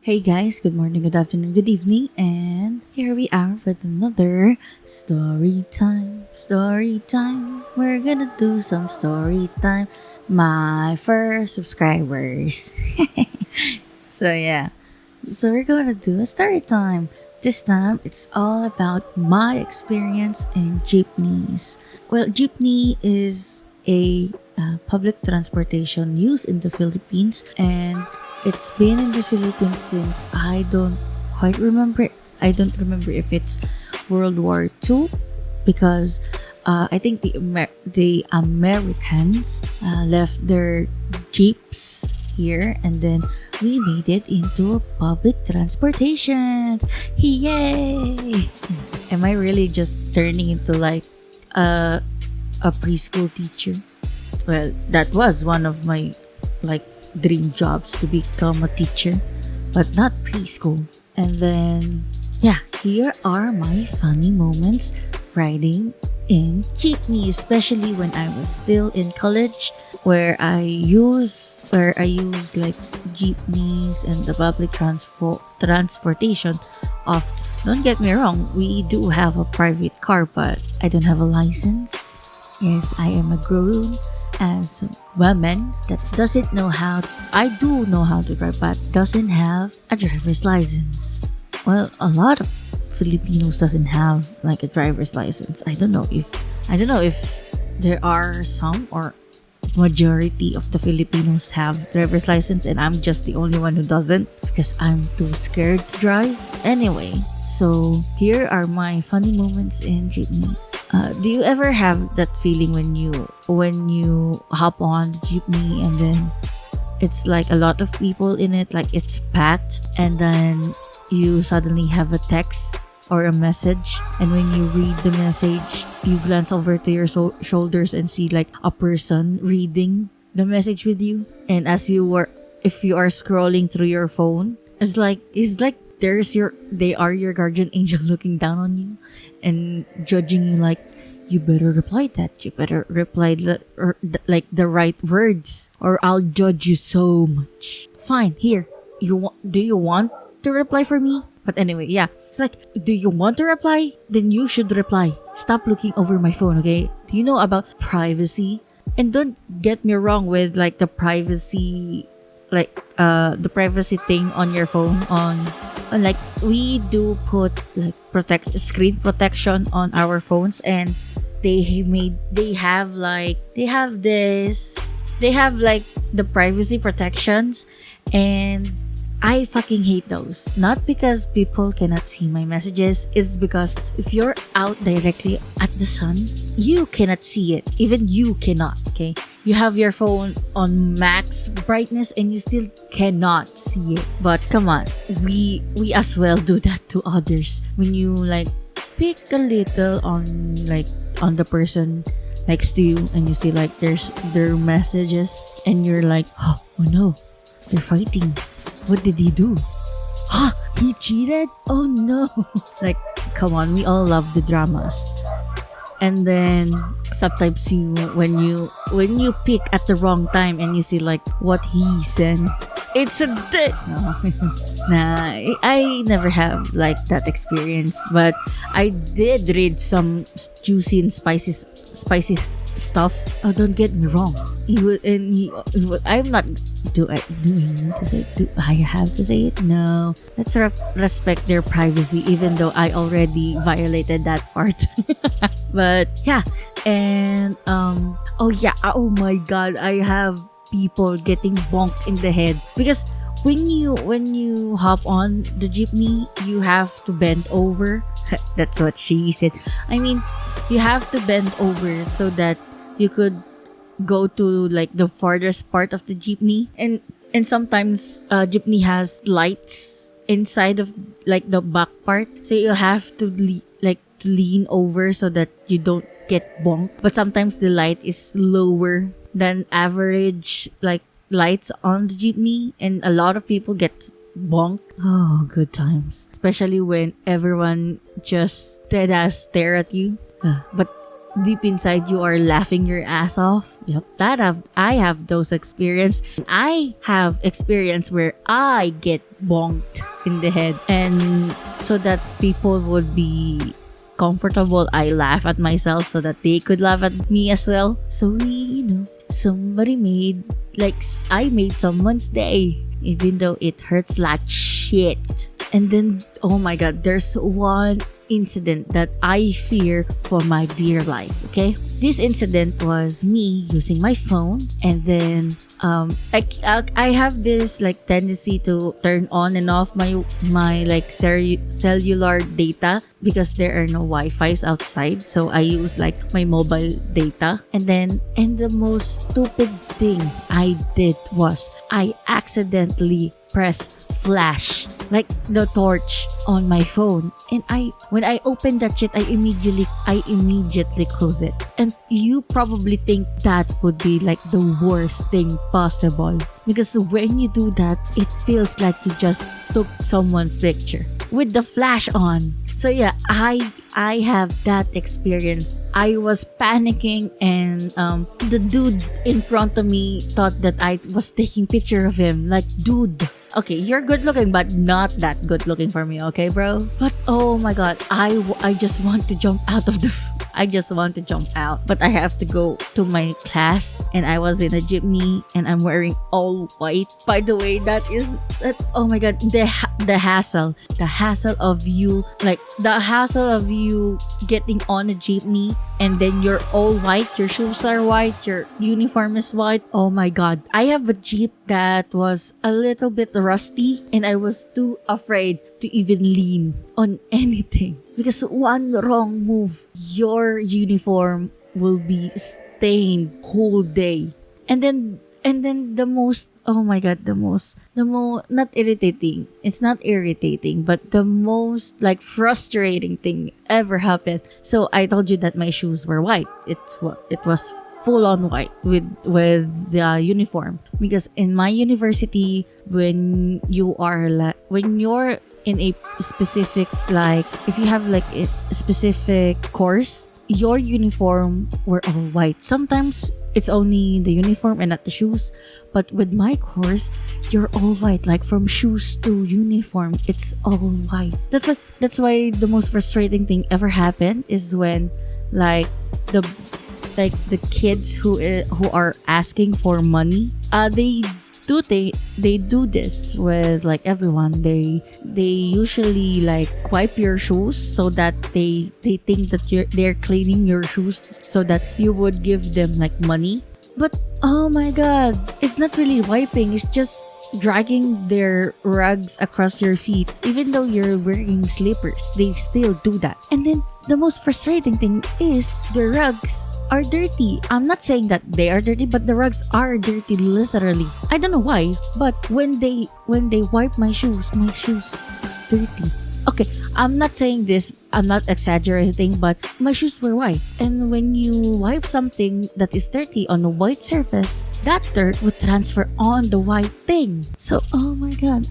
Hey guys, good morning, good afternoon, good evening, and here we are with another story time. Story time. We're gonna do some story time. My first subscribers. Yeah. So we're gonna do a story time. This time it's all about my experience in jeepneys. Well, jeepney is a public transportation used in the Philippines, and it's been in the Philippines since I don't quite remember. I don't remember if it's World War II because I think the Americans left their jeeps here, and then we made it into a public transportation. Yay! Am I really just turning into like a preschool teacher? Well, that was one of my like dream jobs, to become a teacher, but not preschool. And then, yeah, here are my funny moments riding in jeepney, especially when I was still in college, where I use like jeepneys and the public transportation often. Don't get me wrong, we do have a private car, but I don't have a license. Yes, I am a grown as a woman that doesn't know how to, I do know how to drive but doesn't have a driver's license. Well, a lot of Filipinos doesn't have like a driver's license. I don't know if there are some, or majority of the Filipinos have driver's license and I'm just the only one who doesn't because I'm too scared to drive. Anyway, so here are my funny moments in jeepneys. Do you ever have that feeling when you hop on jeepney and then it's like a lot of people in it, like it's packed, and then you suddenly have a text or a message, and when you read the message, you glance over to your shoulders and see like a person reading the message with you, and if you are scrolling through your phone, it's like they are your guardian angel looking down on you and judging you like, you better reply that, you better reply like the right words or I'll judge you so much. Fine, here, do you want to reply for me? But anyway, yeah, it's like, do you want to reply? Then you should reply. Stop looking over my phone, okay? Do you know about privacy? And don't get me wrong with like the privacy, the privacy thing on your phone, like we do put like screen protection on our phones, and they have the privacy protections, and I fucking hate those. Not because people cannot see my messages, it's because if you're out directly at the sun, you cannot see it. Even you cannot, okay? You have your phone on max brightness and you still cannot see it. But come on, we as well do that to others. When you like pick a little on the person next to you and you see like there's their messages and you're like, oh no, they're fighting. What did he do? He cheated? Oh no. Like, come on, we all love the dramas. And then sometimes when you pick at the wrong time and you see like what he sent, it's a dick. No. Nah, I never have like that experience, but I did read some juicy and spicy stuff. Oh, don't get me wrong. I'm not. Do I need to say it? Do I have to say it? No. Let's respect their privacy, even though I already violated that part. But yeah, and oh my god, I have people getting bonked in the head because when you hop on the jeepney, you have to bend over. That's what she said. I mean, you have to bend over so that you could go to like the farthest part of the jeepney, and sometimes jeepney has lights inside of like the back part, so you have to lean over so that you don't get bonked. But sometimes the light is lower than average like lights on the jeepney, and a lot of people get bonked. Oh, good times, especially when everyone just dead ass stare at you. But deep inside you are laughing your ass off. Yep, I have those experience. I have experience where I get bonked in the head, and so that people would be comfortable, I laugh at myself so that they could laugh at me as well. So somebody made, like, I made someone's day, even though it hurts like shit. And then, oh my god, there's one incident that I fear for my dear life, okay? This incident was me using my phone, and then I have this like tendency to turn on and off my like cellular data because there are no Wi-Fi's outside, so I use like my mobile data. And the most stupid thing I did was I accidentally pressed flash, like the torch on my phone, and when I opened that shit, I immediately close it. And you probably think that would be like the worst thing possible, because when you do that, it feels like you just took someone's picture with the flash on. So yeah, I have that experience. I was panicking, and the dude in front of me thought that I was taking picture of him. Like, dude, okay, you're good looking, but not that good looking for me, okay, bro? But oh my god, I just want to jump out of the I just want to jump out, but I have to go to my class, and I was in a jeepney, and I'm wearing all white. By the way, that oh my god, the hassle of you, like the hassle of you getting on a jeepney, and then you're all white, your shoes are white, your uniform is white. Oh my god, I have a jeep that was a little bit rusty, and I was too afraid to even lean on anything, because one wrong move, your uniform will be stained whole day. And then the most, oh my god, the most not irritating, it's not irritating, but the most like frustrating thing ever happened. So I told you that my shoes were white. It was full on white with the uniform, because in my university, when you're in a specific, like if you have like a specific course, your uniform were all white. Sometimes it's only the uniform and not the shoes, but with my course, you're all white, like from shoes to uniform, it's all white. That's why the most frustrating thing ever happened is when like the kids who are asking for money, they do this with like everyone. They usually like wipe your shoes so that they think that they're cleaning your shoes so that you would give them like money. But oh my god, it's not really wiping, it's just dragging their rugs across your feet. Even though you're wearing slippers, they still do that. And then the most frustrating thing is the rugs are dirty. I'm not saying that they are dirty, but the rugs are dirty, literally. I don't know why, but when they wipe my shoes was dirty. Okay, I'm not saying this, I'm not exaggerating, but my shoes were white. And when you wipe something that is dirty on a white surface, that dirt would transfer on the white thing. So, oh my god,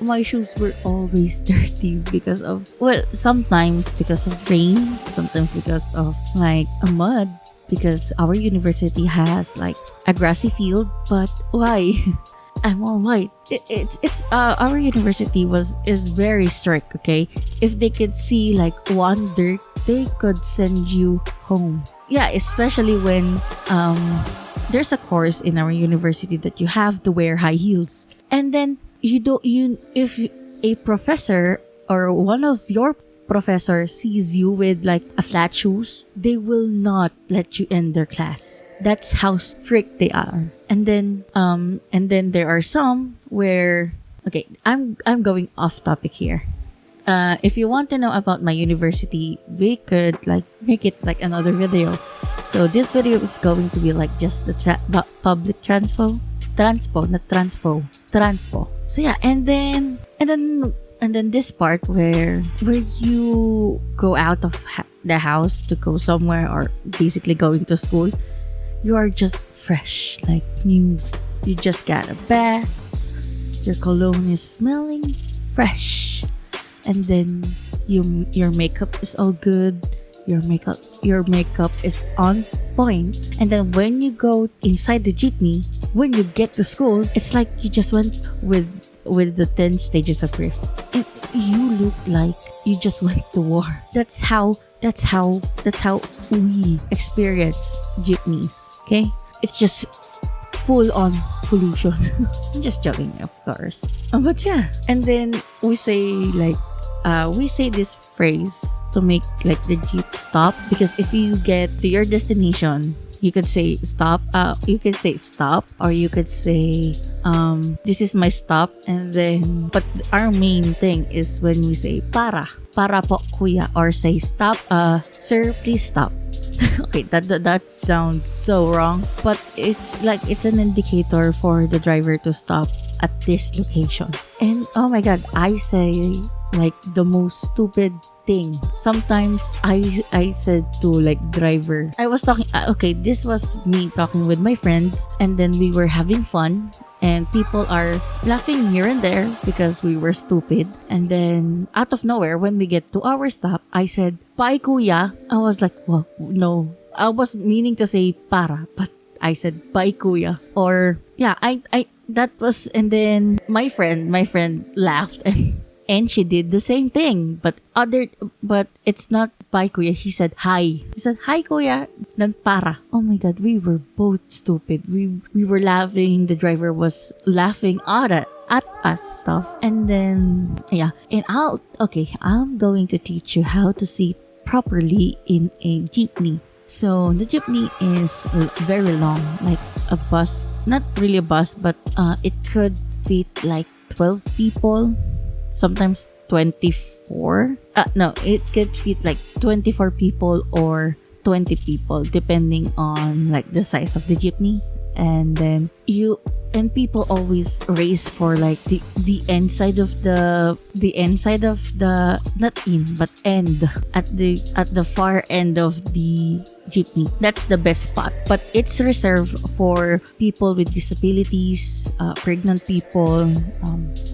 my shoes were always dirty because of, well, sometimes because of rain, sometimes because of like a mud, because our university has like a grassy field. But why? I'm all white. It's our university is very strict, okay? If they could see like one dirt, they could send you home. Yeah, especially when there's a course in our university that you have to wear high heels. And then if a professor or one of your professor sees you with like a flat shoes, they will not let you in their class. That's how strict they are. And then there are some where, okay, I'm going off topic here. If you want to know about my university, we could like make it like another video. So this video is going to be like just the public transpo. So yeah, and then this part where you go out of the house to go somewhere, or basically going to school, you are just fresh, like new. You just got a bath, your cologne is smelling fresh, and then your makeup is all good, your makeup is on point, and then when you go inside the jeepney, when you get to school, it's like you just went with the 10 stages of grief, and you look like you just went to war. That's how we experience jeepneys. Okay, it's just full on pollution. I'm just joking, of course. But yeah, and then we say this phrase to make like the jeep stop, because if you get to your destination, you could say stop. You could say stop, or you could say this is my stop. And then, but our main thing is when we say para po kuya, or say stop, sir, please stop. Okay, that sounds so wrong, but it's an indicator for the driver to stop at this location. And oh my god, I say like the most stupid thing. Sometimes I said to like driver, I was talking, okay, this was me talking with my friends, and then we were having fun, and people are laughing here and there because we were stupid. And then out of nowhere, when we get to our stop, I said, bye kuya. I was like, well, no, I was meaning to say para, but I said bye kuya. Or yeah, I that was, and then my friend laughed, and she did the same thing, but it's not bye kuya. He said hi. He said hi kuya, then para. Oh my god, we were both stupid. We were laughing. The driver was laughing at us stuff. And then yeah, and I'm going to teach you how to sit properly in a jeepney. So the jeepney is very long, like a bus. Not really a bus, but it could fit like 12 people. Sometimes 24. No, it could fit like 24 people or 20 people, depending on like the size of the jeepney. And then people always race for like the end side of the not in but end at the far end of the jeepney. That's the best spot, but it's reserved for people with disabilities, pregnant people,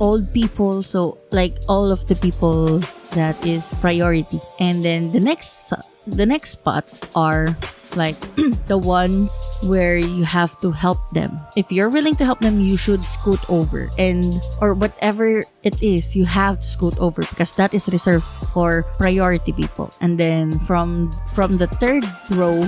old people, so like all of the people, that is priority. And then the next spot are like the ones where you have to help them. If you're willing to help them, you should scoot over, or whatever it is, you have to scoot over, because that is reserved for priority people. And then from the third row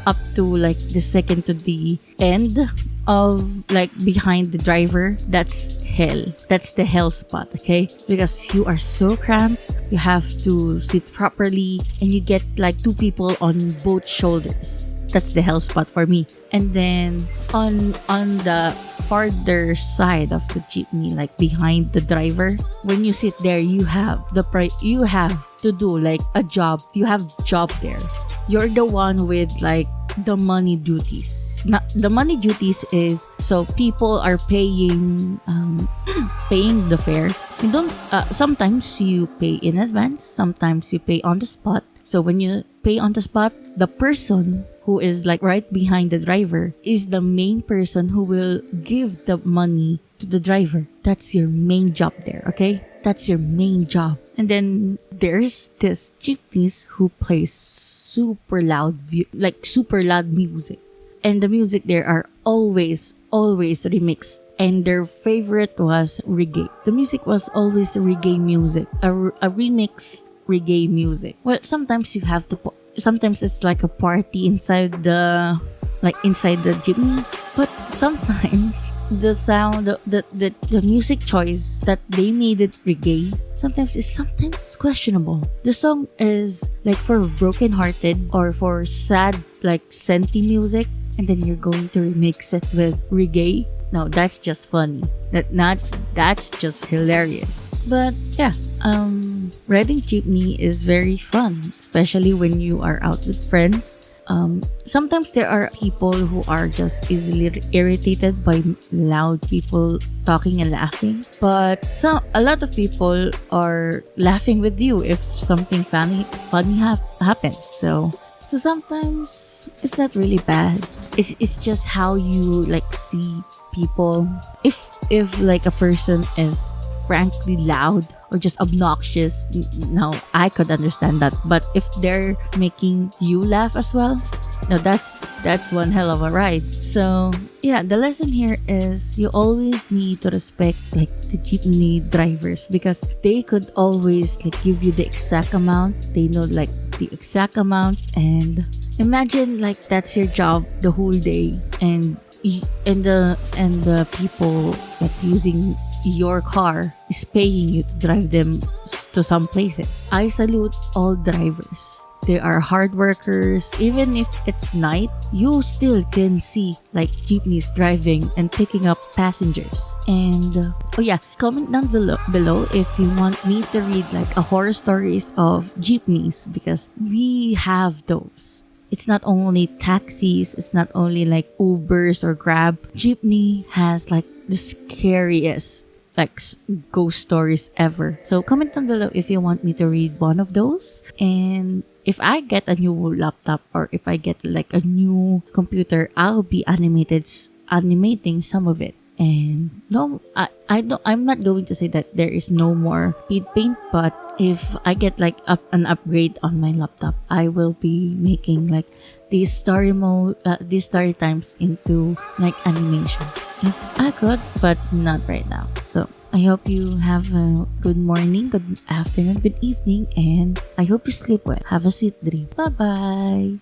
up to like the second to the end of like behind the driver, that's hell. That's the hell spot, okay? Because you are so cramped, you have to sit properly, and you get like 2 people on both shoulders. That's the hell spot for me. And then on the farther side of the jeepney, like behind the driver, when you sit there, you have to do like a job. You have job there. You're the one with like the money duties. The money duties is, so people are paying the fare. You don't. Sometimes you pay in advance. Sometimes you pay on the spot. So when you pay on the spot, the person who is like right behind the driver is the main person who will give the money to the driver. That's your main job there. Okay, that's your main job. And then there's this jeepneys who plays super loud music. And the music there are always remixed. And their favorite was reggae. The music was always reggae music. A remix reggae music. Well, sometimes you have to... Sometimes it's like a party inside the jeepney. But sometimes the sound, the music choice that they made it reggae, sometimes questionable. The song is like for broken-hearted or for sad, like senti music, and then you're going to remix it with reggae. No, that's just funny. That's just hilarious. But yeah, riding jeepney is very fun, especially when you are out with friends. Sometimes there are people who are just easily irritated by loud people talking and laughing, but a lot of people are laughing with you if something funny happens. So sometimes it's not really bad. It's just how you like see people. If like a person is frankly loud or just obnoxious, now I could understand that. But if they're making you laugh as well, no, that's one hell of a ride. So yeah, the lesson here is you always need to respect like the jeepney drivers, because they could always like give you the exact amount. They know like the exact amount, and imagine like that's your job the whole day, and the people like using your car is paying you to drive them to some places. I salute all drivers. They are hard workers. Even if it's night, you still can see like jeepneys driving and picking up passengers. And oh yeah, comment down below if you want me to read like a horror stories of jeepneys, because we have those. It's not only taxis, it's not only like Ubers or Grab. Jeepney has like the scariest like ghost stories ever. So comment down below if you want me to read one of those. And if I get a new laptop or if I get like a new computer, I'll be animating some of it. And no, I'm not going to say that there is no more speed paint, but if I get like an upgrade on my laptop, I will be making like these story times into like animation. If I could, but not right now. So I hope you have a good morning, good afternoon, good evening, and I hope you sleep well. Have a sweet dream. Bye bye.